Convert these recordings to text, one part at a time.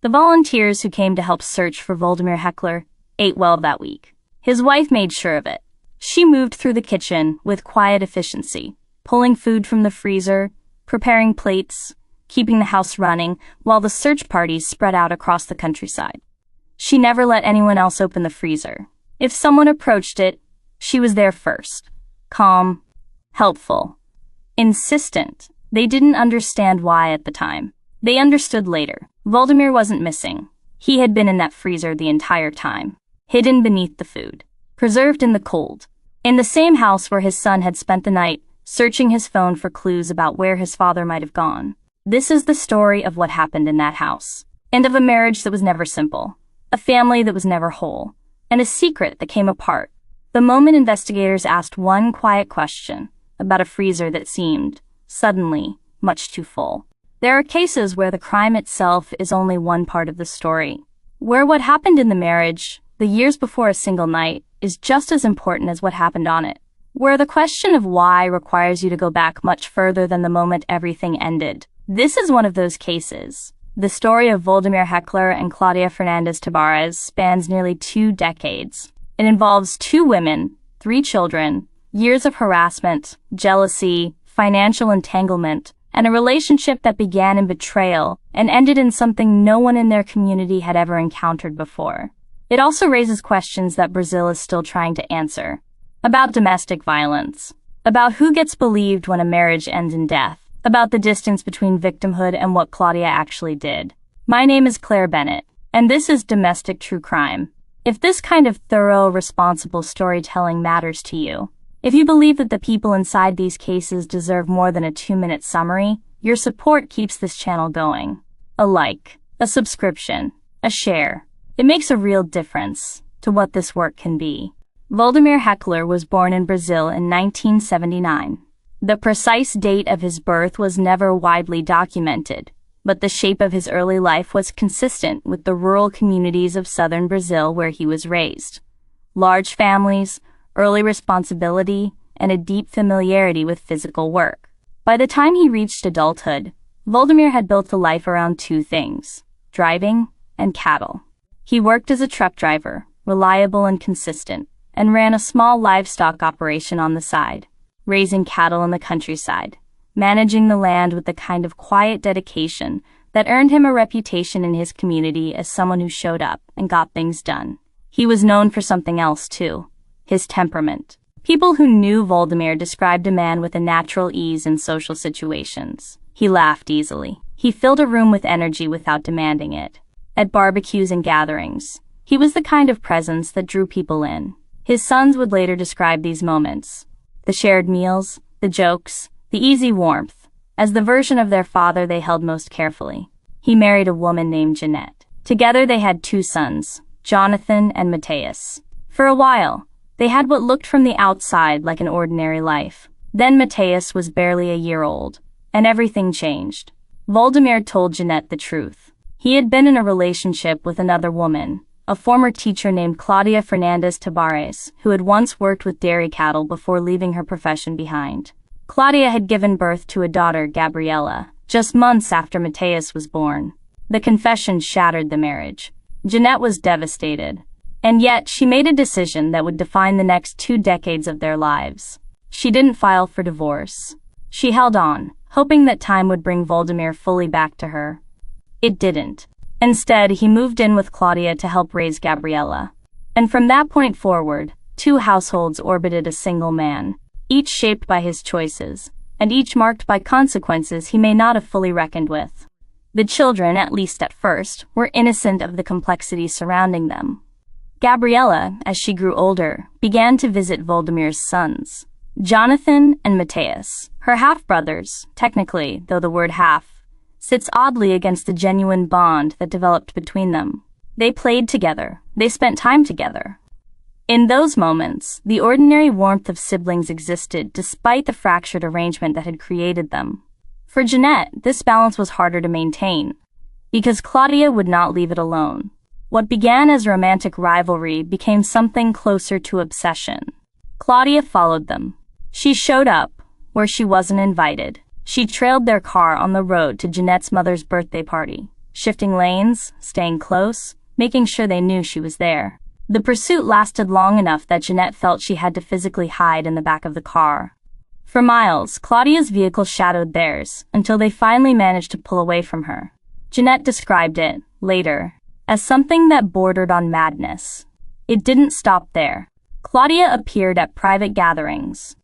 The volunteers who came to help search for Voldemir Heckler ate well that week. His wife made sure of it. She moved through the kitchen with quiet efficiency, pulling food from the freezer, preparing plates, keeping the house running, while the search parties spread out across the countryside. She never let anyone else open the freezer. If someone approached it, she was there first. Calm, helpful, insistent. They didn't understand why at the time. They understood later. Voldemir wasn't missing. He had been in that freezer the entire time, hidden beneath the food, preserved in the cold, in the same house where his son had spent the night, searching his phone for clues about where his father might have gone. This is the story of what happened in that house, and of a marriage that was never simple, a family that was never whole, and a secret that came apart the moment investigators asked one quiet question about a freezer that seemed, suddenly, much too full. There are cases where the crime itself is only one part of the story, where what happened in the marriage, the years before a single night, is just as important as what happened on it, where the question of why requires you to go back much further than the moment everything ended. This is one of those cases. The story of Voldemir Heckler and Claudia Surrenders spans nearly 2 decades. It involves 2 women, 3 children, years of harassment, jealousy, financial entanglement, and a relationship that began in betrayal and ended in something no one in their community had ever encountered before. It also raises questions that Brazil is still trying to answer. About domestic violence. About who gets believed when a marriage ends in death. About the distance between victimhood and what Claudia actually did. My name is Claire Bennett, and this is Domestic True Crime. If this kind of thorough, responsible storytelling matters to you, if you believe that the people inside these cases deserve more than a 2-minute summary, your support keeps this channel going. A like, a subscription, a share. It makes a real difference to what this work can be. Voldemir Heckler was born in Brazil in 1979. The precise date of his birth was never widely documented, but the shape of his early life was consistent with the rural communities of southern Brazil where he was raised. Large families, early responsibility, and a deep familiarity with physical work. By the time he reached adulthood, Voldemir had built a life around 2 things: driving and cattle. He worked as a truck driver, reliable and consistent, and ran a small livestock operation on the side, raising cattle in the countryside, managing the land with the kind of quiet dedication that earned him a reputation in his community as someone who showed up and got things done. He was known for something else, too: his temperament. People who knew Voldemir described a man with a natural ease in social situations. He laughed easily. He filled a room with energy without demanding it. At barbecues and gatherings, he was the kind of presence that drew people in. His sons would later describe these moments, the shared meals, the jokes, the easy warmth, as the version of their father they held most carefully. He married a woman named Janette. Together they had 2 sons, Jonathan and Mateus. For a while, they had what looked from the outside like an ordinary life. Then Mateus was barely a year old, and everything changed. Voldemir told Janette the truth. He had been in a relationship with another woman, a former teacher named Claudia Surrenders, who had once worked with dairy cattle before leaving her profession behind. Claudia had given birth to a daughter, Gabriella, just months after Mateus was born. The confession shattered the marriage. Janette was devastated. And yet, she made a decision that would define the next 2 decades of their lives. She didn't file for divorce. She held on, hoping that time would bring Voldemir fully back to her. It didn't. Instead, he moved in with Claudia to help raise Gabriella. And from that point forward, 2 households orbited a single man, each shaped by his choices, and each marked by consequences he may not have fully reckoned with. The children, at least at first, were innocent of the complexities surrounding them. Gabriella, as she grew older, began to visit Voldemir's sons, Jonathan and Mateus, her half-brothers, technically, though the word half sits oddly against the genuine bond that developed between them. They played together. They spent time together. In those moments, the ordinary warmth of siblings existed despite the fractured arrangement that had created them. For Janette, this balance was harder to maintain, because Claudia would not leave it alone. What began as romantic rivalry became something closer to obsession. Claudia followed them. She showed up where she wasn't invited. She trailed their car on the road to Janette's mother's birthday party. shifting lanes, staying close, making sure they knew she was there. The pursuit lasted long enough that Janette felt she had to physically hide in the back of the car. For miles, Claudia's vehicle shadowed theirs, until they finally managed to pull away from her. Janette described it, later, as something that bordered on madness. It didn't stop there. Claudia appeared at private gatherings,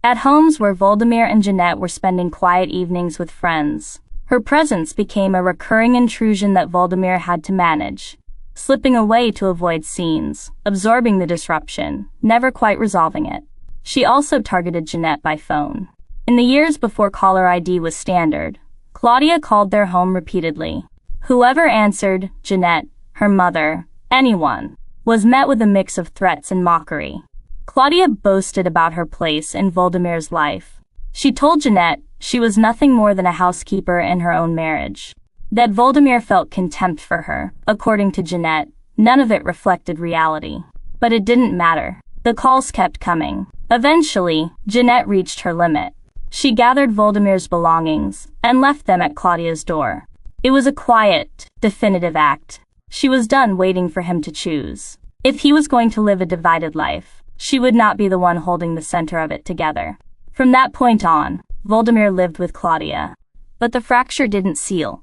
at homes where Voldemir and Janette were spending quiet evenings with friends. Her presence became a recurring intrusion that Voldemir had to manage, slipping away to avoid scenes, absorbing the disruption, never quite resolving it. She also targeted Janette by phone. In the years before caller ID was standard, Claudia called their home repeatedly. Whoever answered, Janette, her mother, anyone, was met with a mix of threats and mockery. Claudia boasted about her place in Voldemir's life. She told Janette she was nothing more than a housekeeper in her own marriage. That Voldemir felt contempt for her. According to Janette, none of it reflected reality. But it didn't matter. The calls kept coming. Eventually, Janette reached her limit. She gathered Voldemir's belongings and left them at Claudia's door. It was a quiet, definitive act. She was done waiting for him to choose. If he was going to live a divided life, she would not be the one holding the center of it together. From that point on, Voldemir lived with Claudia. But the fracture didn't seal.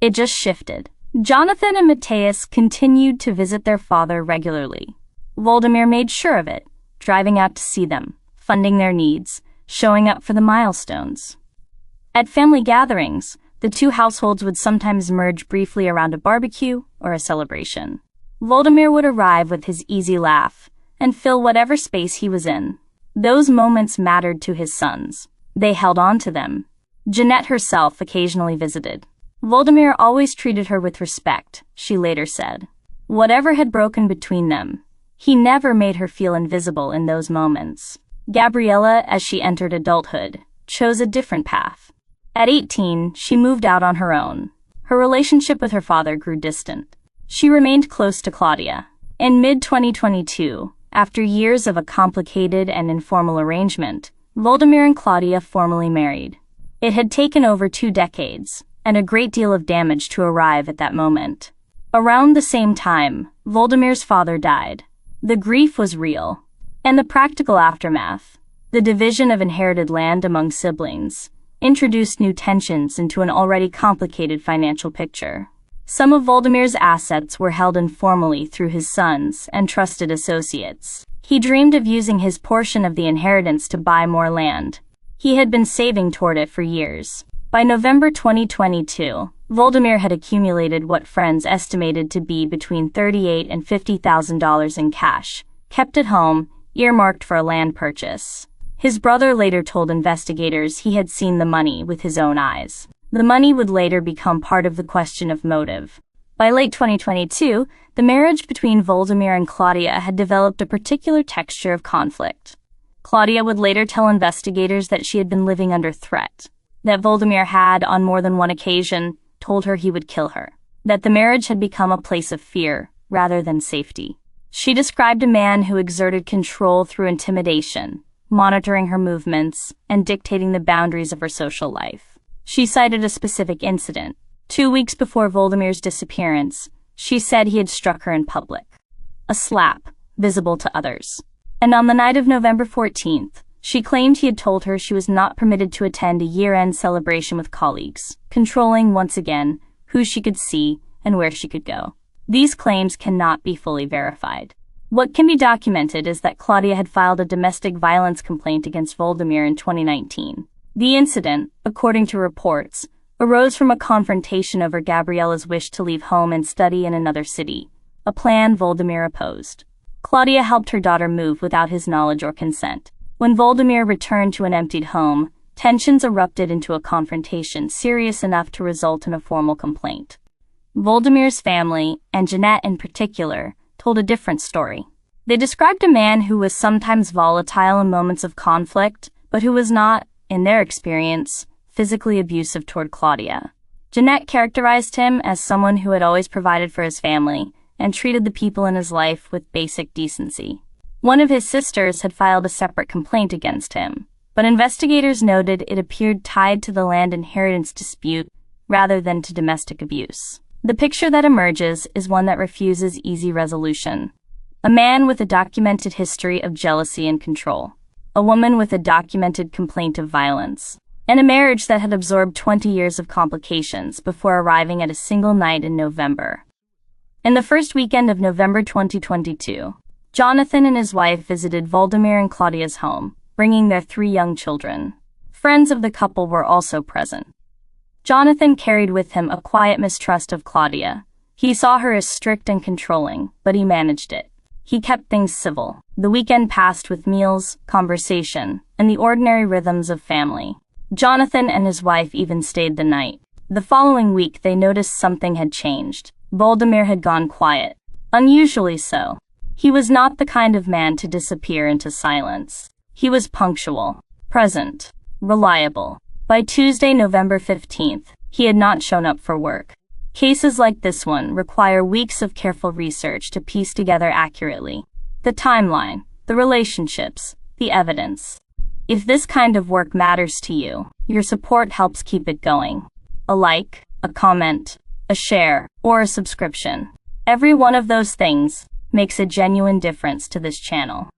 It just shifted. Jonathan and Matthias continued to visit their father regularly. Voldemir made sure of it, driving out to see them, funding their needs, showing up for the milestones. At family gatherings, the two households would sometimes merge briefly around a barbecue or a celebration. Voldemir would arrive with his easy laugh and fill whatever space he was in. Those moments mattered to his sons. They held on to them. Janette herself occasionally visited. Voldemir always treated her with respect, she later said. Whatever had broken between them, he never made her feel invisible in those moments. Gabriella, as she entered adulthood, chose a different path. At 18, she moved out on her own. Her relationship with her father grew distant. She remained close to Claudia. In mid-2022, after years of a complicated and informal arrangement, Voldemir and Claudia formally married. It had taken over 2 decades, and a great deal of damage to arrive at that moment. Around the same time, Voldemir's father died. The grief was real. And the practical aftermath, the division of inherited land among siblings, introduced new tensions into an already complicated financial picture. Some of Voldemir's assets were held informally through his sons and trusted associates. He dreamed of using his portion of the inheritance to buy more land. He had been saving toward it for years. By November 2022, Voldemir had accumulated what friends estimated to be between $38,000 and $50,000 in cash, kept at home, earmarked for a land purchase. His brother later told investigators he had seen the money with his own eyes. The money would later become part of the question of motive. By late 2022, the marriage between Voldemir and Claudia had developed a particular texture of conflict. Claudia would later tell investigators that she had been living under threat, that Voldemir had, on more than one occasion, told her he would kill her, that the marriage had become a place of fear rather than safety. She described a man who exerted control through intimidation, monitoring her movements, and dictating the boundaries of her social life. She cited a specific incident. 2 weeks before Voldemir's disappearance, she said he had struck her in public. A slap, visible to others. And on the night of November 14th, she claimed he had told her she was not permitted to attend a year-end celebration with colleagues, controlling, once again, who she could see and where she could go. These claims cannot be fully verified. What can be documented is that Claudia had filed a domestic violence complaint against Voldemir in 2019. The incident, according to reports, arose from a confrontation over Gabriella's wish to leave home and study in another city, a plan Voldemir opposed. Claudia helped her daughter move without his knowledge or consent. When Voldemir returned to an emptied home, tensions erupted into a confrontation serious enough to result in a formal complaint. Voldemir's family, and Janette in particular, told a different story. They described a man who was sometimes volatile in moments of conflict, but who was not, in their experience, physically abusive toward Claudia. Janette characterized him as someone who had always provided for his family and treated the people in his life with basic decency. One of his sisters had filed a separate complaint against him, but investigators noted it appeared tied to the land inheritance dispute rather than to domestic abuse. The picture that emerges is one that refuses easy resolution. A man with a documented history of jealousy and control. A woman with a documented complaint of violence. And a marriage that had absorbed 20 years of complications before arriving at a single night in November. In the first weekend of November 2022, Jonathan and his wife visited Voldemir and Claudia's home, bringing their 3 young children. Friends of the couple were also present. Jonathan carried with him a quiet mistrust of Claudia. He saw her as strict and controlling, but he managed it. He kept things civil. The weekend passed with meals, conversation, and the ordinary rhythms of family. Jonathan and his wife even stayed the night. The following week they noticed something had changed. Voldemir had gone quiet. Unusually so. He was not the kind of man to disappear into silence. He was punctual, present, reliable. By Tuesday, November 15th, he had not shown up for work. Cases like this one require weeks of careful research to piece together accurately. The timeline, the relationships, the evidence. If this kind of work matters to you, your support helps keep it going. A like, a comment, a share, or a subscription. Every one of those things makes a genuine difference to this channel.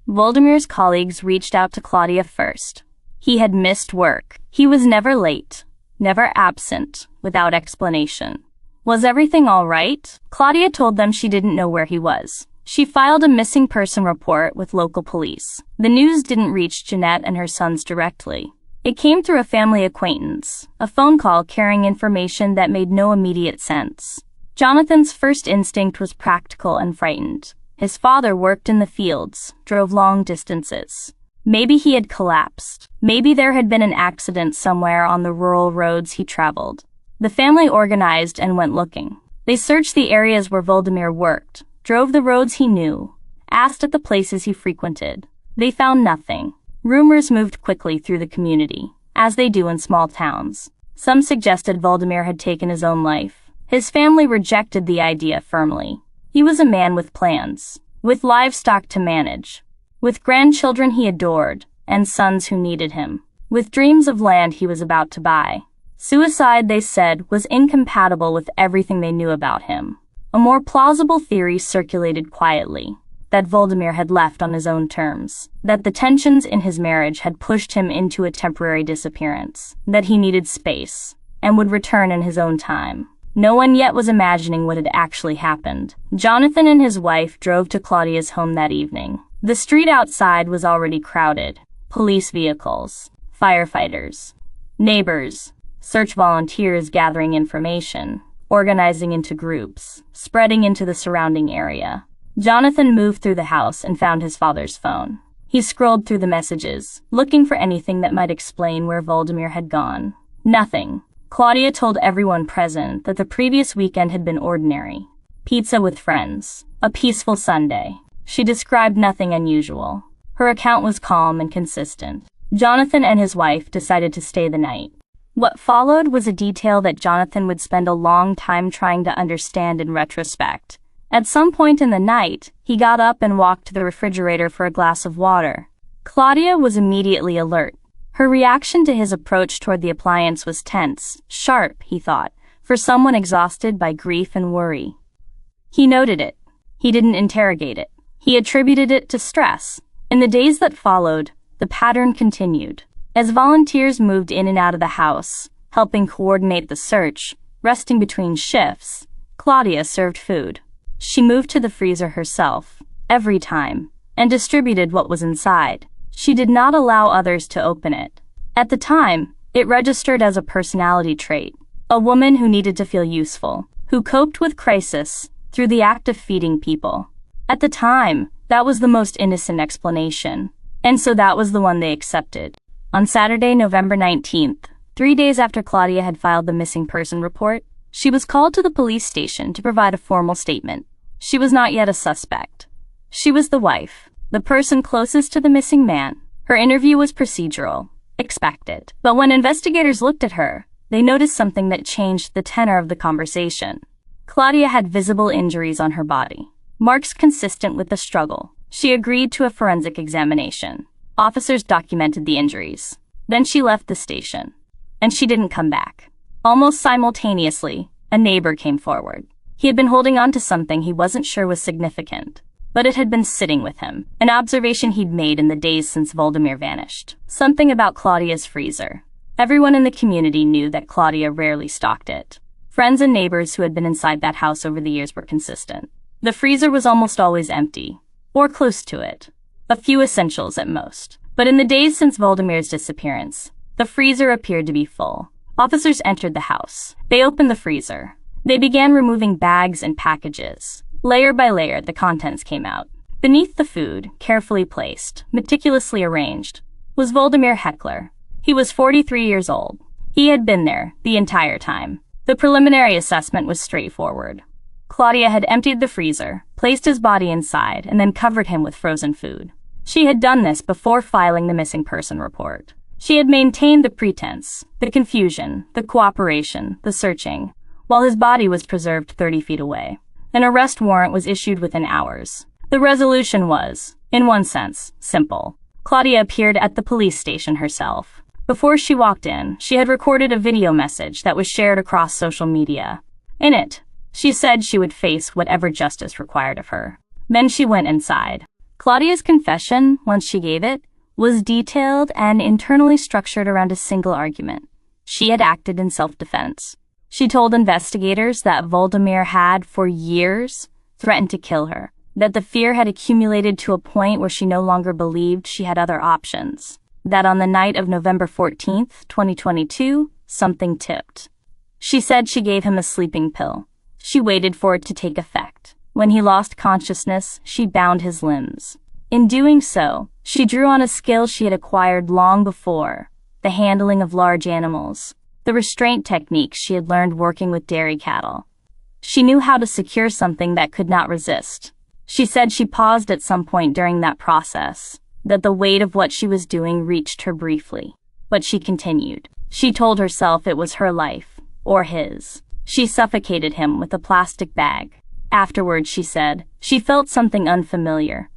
Voldemir's colleagues reached out to Claudia first. He had missed work. He was never late, never absent, without explanation. Was everything all right? Claudia told them she didn't know where he was. She filed a missing person report with local police. The news didn't reach Janette and her sons directly. It came through a family acquaintance, a phone call carrying information that made no immediate sense. Jonathan's first instinct was practical and frightened. His father worked in the fields, drove long distances. Maybe he had collapsed. Maybe there had been an accident somewhere on the rural roads he traveled. The family organized and went looking. They searched the areas where Voldemir worked, drove the roads he knew, asked at the places he frequented. They found nothing. Rumors moved quickly through the community, as they do in small towns. Some suggested Voldemir had taken his own life. His family rejected the idea firmly. He was a man with plans, with livestock to manage, with grandchildren he adored, and sons who needed him, with dreams of land he was about to buy. Suicide, they said, was incompatible with everything they knew about him. A more plausible theory circulated quietly, that Voldemir had left on his own terms, that the tensions in his marriage had pushed him into a temporary disappearance, that he needed space, and would return in his own time. No one yet was imagining what had actually happened. Jonathan and his wife drove to Claudia's home that evening. The street outside was already crowded. Police vehicles, firefighters, neighbors, search volunteers gathering information, organizing into groups, spreading into the surrounding area. Jonathan moved through the house and found his father's phone. He scrolled through the messages, looking for anything that might explain where Voldemir had gone. Nothing. Claudia told everyone present that the previous weekend had been ordinary. Pizza with friends. A peaceful Sunday. She described nothing unusual. Her account was calm and consistent. Jonathan and his wife decided to stay the night. What followed was a detail that Jonathan would spend a long time trying to understand in retrospect. At some point in the night, he got up and walked to the refrigerator for a glass of water. Claudia was immediately alert. Her reaction to his approach toward the appliance was tense, sharp, he thought, for someone exhausted by grief and worry. He noted it. He didn't interrogate it. He attributed it to stress. In the days that followed, the pattern continued. As volunteers moved in and out of the house, helping coordinate the search, resting between shifts, Claudia served food. She moved to the freezer herself, every time, and distributed what was inside. She did not allow others to open it. At the time, it registered as a personality trait, a woman who needed to feel useful, who coped with crisis through the act of feeding people. At the time, that was the most innocent explanation, and so that was the one they accepted. On Saturday, November 19th, 3 days after Claudia had filed the missing person report, she was called to the police station to provide a formal statement. She was not yet a suspect. She was the wife, the person closest to the missing man. Her interview was procedural, expected. But when investigators looked at her, they noticed something that changed the tenor of the conversation. Claudia had visible injuries on her body, marks consistent with the struggle. She agreed to a forensic examination. Officers documented the injuries. Then she left the station. And she didn't come back. Almost simultaneously, a neighbor came forward. He had been holding on to something he wasn't sure was significant, but it had been sitting with him, an observation he'd made in the days since Voldemir vanished. Something about Claudia's freezer. Everyone in the community knew that Claudia rarely stocked it. Friends and neighbors who had been inside that house over the years were consistent. The freezer was almost always empty, or close to it. A few essentials at most. But in the days since Voldemir's disappearance, the freezer appeared to be full. Officers entered the house. They opened the freezer. They began removing bags and packages. Layer by layer, the contents came out. Beneath the food, carefully placed, meticulously arranged, was Voldemir Heckler. He was 43 years old. He had been there the entire time. The preliminary assessment was straightforward. Claudia had emptied the freezer, placed his body inside, and then covered him with frozen food. She had done this before filing the missing person report. She had maintained the pretense, the confusion, the cooperation, the searching, while his body was preserved 30 feet away. An arrest warrant was issued within hours. The resolution was, in one sense, simple. Claudia appeared at the police station herself. Before she walked in, she had recorded a video message that was shared across social media. In it, she said she would face whatever justice required of her. Then she went inside. Claudia's confession, once she gave it, was detailed and internally structured around a single argument. She had acted in self-defense. She told investigators that Voldemir had, for years, threatened to kill her, that the fear had accumulated to a point where she no longer believed she had other options, that on the night of November 14th, 2022, something tipped. She said she gave him a sleeping pill. She waited for it to take effect. When he lost consciousness, she bound his limbs. In doing so, she drew on a skill she had acquired long before, the handling of large animals, the restraint techniques she had learned working with dairy cattle. She knew how to secure something that could not resist. She said she paused at some point during that process, that the weight of what she was doing reached her briefly. But she continued. She told herself it was her life, or his. She suffocated him with a plastic bag. Afterwards, she said, she felt something unfamiliar.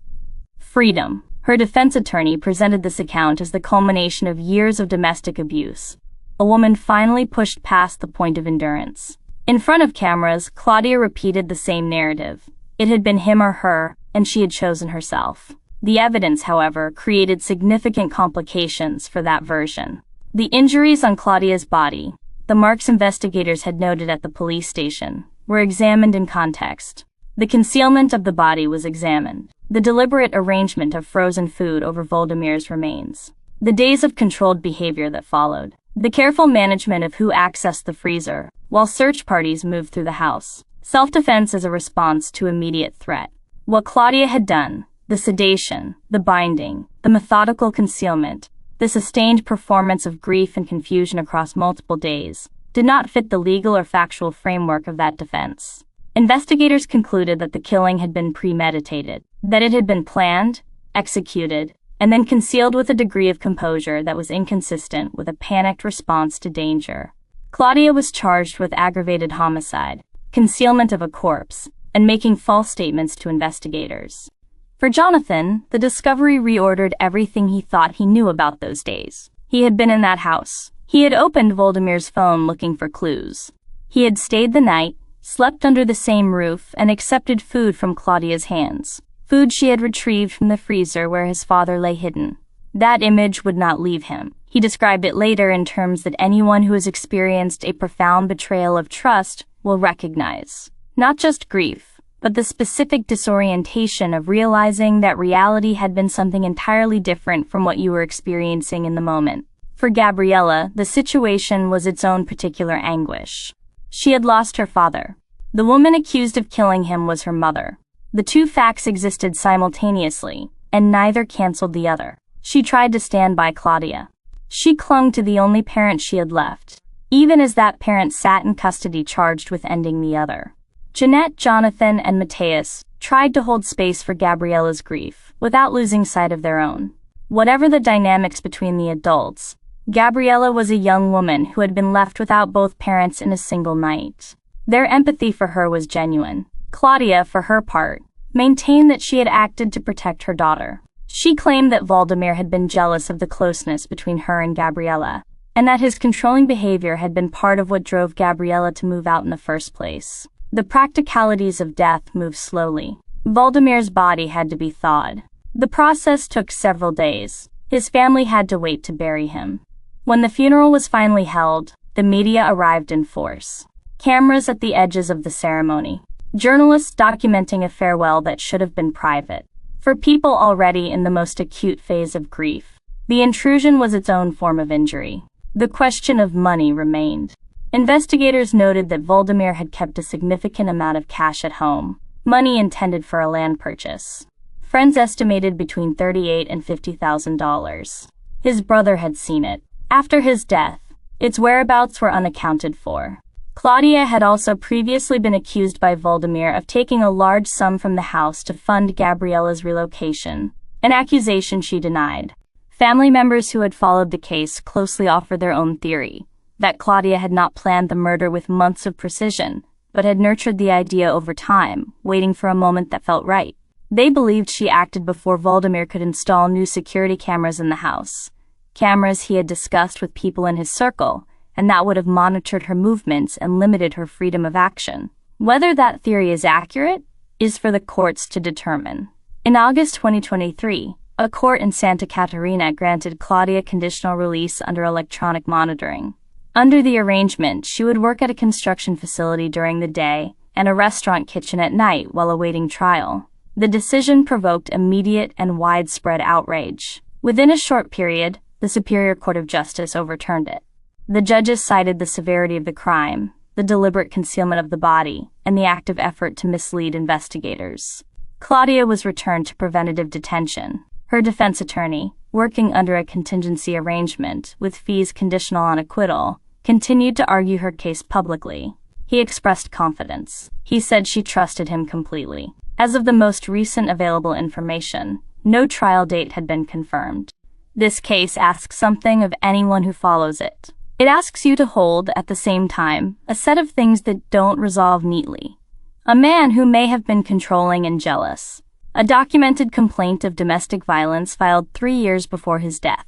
Freedom. Her defense attorney presented this account as the culmination of years of domestic abuse. A woman finally pushed past the point of endurance. In front of cameras, Claudia repeated the same narrative. It had been him or her, and she had chosen herself. The evidence, however, created significant complications for that version. The injuries on Claudia's body, the marks investigators had noted at the police station, were examined in context. The concealment of the body was examined. The deliberate arrangement of frozen food over Voldemir's remains. The days of controlled behavior that followed. The careful management of who accessed the freezer, while search parties moved through the house. Self-defense as a response to immediate threat. What Claudia had done, the sedation, the binding, the methodical concealment, the sustained performance of grief and confusion across multiple days, did not fit the legal or factual framework of that defense. Investigators concluded that the killing had been premeditated, that it had been planned, executed, and then concealed with a degree of composure that was inconsistent with a panicked response to danger. Claudia was charged with aggravated homicide, concealment of a corpse, and making false statements to investigators. For Jonathan, the discovery reordered everything he thought he knew about those days. He had been in that house. He had opened Voldemir's phone looking for clues. He had stayed the night, slept under the same roof, and accepted food from Claudia's hands. Food she had retrieved from the freezer where his father lay hidden. That image would not leave him. He described it later in terms that anyone who has experienced a profound betrayal of trust will recognize. Not just grief, but the specific disorientation of realizing that reality had been something entirely different from what you were experiencing in the moment. For Gabriella, the situation was its own particular anguish. She had lost her father. The woman accused of killing him was her mother. The two facts existed simultaneously, and neither canceled the other. She tried to stand by Claudia. She clung to the only parent she had left, even as that parent sat in custody charged with ending the other. Janette, Jonathan, and Matthias tried to hold space for Gabriella's grief, without losing sight of their own. Whatever the dynamics between the adults, Gabriella was a young woman who had been left without both parents in a single night. Their empathy for her was genuine. Claudia, for her part, maintained that she had acted to protect her daughter. She claimed that Voldemir had been jealous of the closeness between her and Gabriella, and that his controlling behavior had been part of what drove Gabriella to move out in the first place. The practicalities of death moved slowly. Voldemir's body had to be thawed. The process took several days. His family had to wait to bury him. When the funeral was finally held, the media arrived in force. Cameras at the edges of the ceremony. Journalists documenting a farewell that should have been private. For people already in the most acute phase of grief, the intrusion was its own form of injury. The question of money remained. Investigators noted that Voldemir had kept a significant amount of cash at home, money intended for a land purchase. Friends estimated between $38,000 and $50,000. His brother had seen it. After his death, its whereabouts were unaccounted for. Claudia had also previously been accused by Voldemir of taking a large sum from the house to fund Gabriella's relocation, an accusation she denied. Family members who had followed the case closely offered their own theory, that Claudia had not planned the murder with months of precision, but had nurtured the idea over time, waiting for a moment that felt right. They believed she acted before Voldemir could install new security cameras in the house, cameras he had discussed with people in his circle, and that would have monitored her movements and limited her freedom of action. Whether that theory is accurate is for the courts to determine. In August 2023, a court in Santa Catarina granted Claudia conditional release under electronic monitoring. Under the arrangement, she would work at a construction facility during the day and a restaurant kitchen at night while awaiting trial. The decision provoked immediate and widespread outrage. Within a short period, the Superior Court of Justice overturned it. The judges cited the severity of the crime, the deliberate concealment of the body, and the active effort to mislead investigators. Claudia was returned to preventative detention. Her defense attorney, working under a contingency arrangement with fees conditional on acquittal, continued to argue her case publicly. He expressed confidence. He said she trusted him completely. As of the most recent available information, no trial date had been confirmed. This case asks something of anyone who follows it. It asks you to hold, at the same time, a set of things that don't resolve neatly. A man who may have been controlling and jealous. A documented complaint of domestic violence filed 3 years before his death.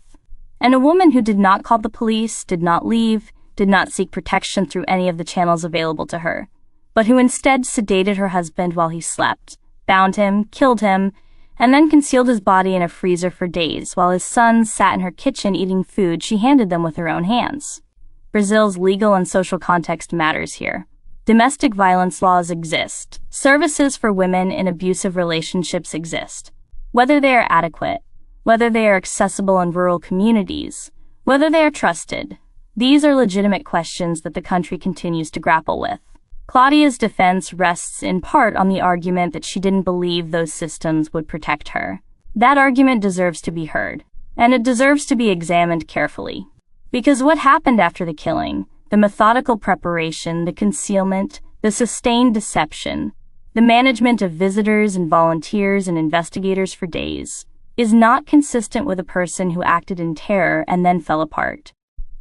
And a woman who did not call the police, did not leave, did not seek protection through any of the channels available to her, but who instead sedated her husband while he slept, bound him, killed him, and then concealed his body in a freezer for days while his sons sat in her kitchen eating food she handed them with her own hands. Brazil's legal and social context matters here. Domestic violence laws exist. Services for women in abusive relationships exist. Whether they are adequate, whether they are accessible in rural communities, whether they are trusted, these are legitimate questions that the country continues to grapple with. Claudia's defense rests in part on the argument that she didn't believe those systems would protect her. That argument deserves to be heard, and it deserves to be examined carefully. Because what happened after the killing, the methodical preparation, the concealment, the sustained deception, the management of visitors and volunteers and investigators for days, is not consistent with a person who acted in terror and then fell apart.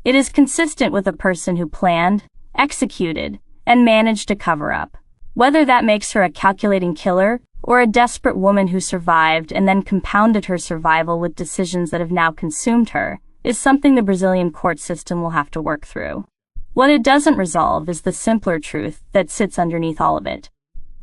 It is consistent with a person who planned, executed, and managed to cover up. Whether that makes her a calculating killer or a desperate woman who survived and then compounded her survival with decisions that have now consumed her, is something the Brazilian court system will have to work through. What it doesn't resolve is the simpler truth that sits underneath all of it.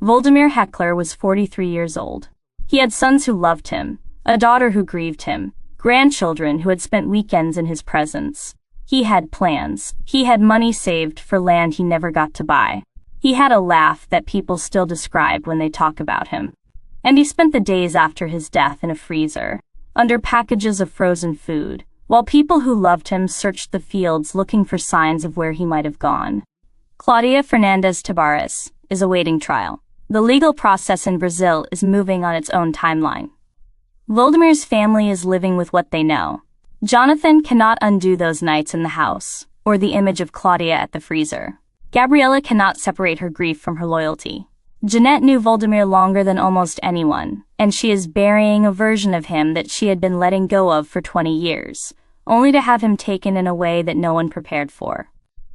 Voldemir Heckler was 43 years old. He had sons who loved him, a daughter who grieved him, grandchildren who had spent weekends in his presence. He had plans. He had money saved for land he never got to buy. He had a laugh that people still describe when they talk about him. And he spent the days after his death in a freezer, under packages of frozen food, while people who loved him searched the fields looking for signs of where he might have gone. Claudia Fernandes Tavares is awaiting trial. The legal process in Brazil is moving on its own timeline. Voldemir's family is living with what they know. Jonathan cannot undo those nights in the house, or the image of Claudia at the freezer. Gabriella cannot separate her grief from her loyalty. Janette knew Voldemir longer than almost anyone, and she is burying a version of him that she had been letting go of for 20 years, only to have him taken in a way that no one prepared for.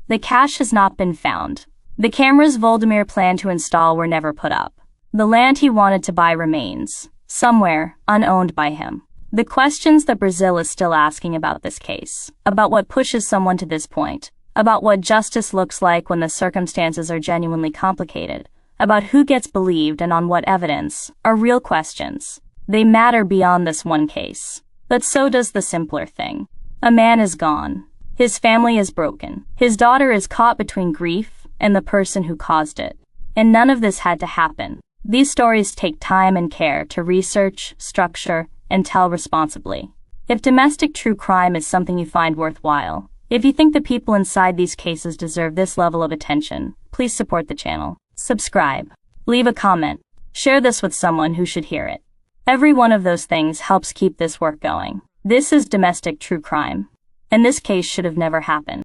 The cash has not been found. The cameras Voldemir planned to install were never put up. The land he wanted to buy remains, somewhere, unowned by him. The questions that Brazil is still asking about this case, about what pushes someone to this point, about what justice looks like when the circumstances are genuinely complicated, about who gets believed and on what evidence, are real questions. They matter beyond this one case. But so does the simpler thing. A man is gone. His family is broken. His daughter is caught between grief and the person who caused it. And none of this had to happen. These stories take time and care to research, structure, and tell responsibly. If domestic true crime is something you find worthwhile, if you think the people inside these cases deserve this level of attention, please support the channel. Subscribe. Leave a comment. Share this with someone who should hear it. Every one of those things helps keep this work going. This is domestic true crime. And this case should have never happened.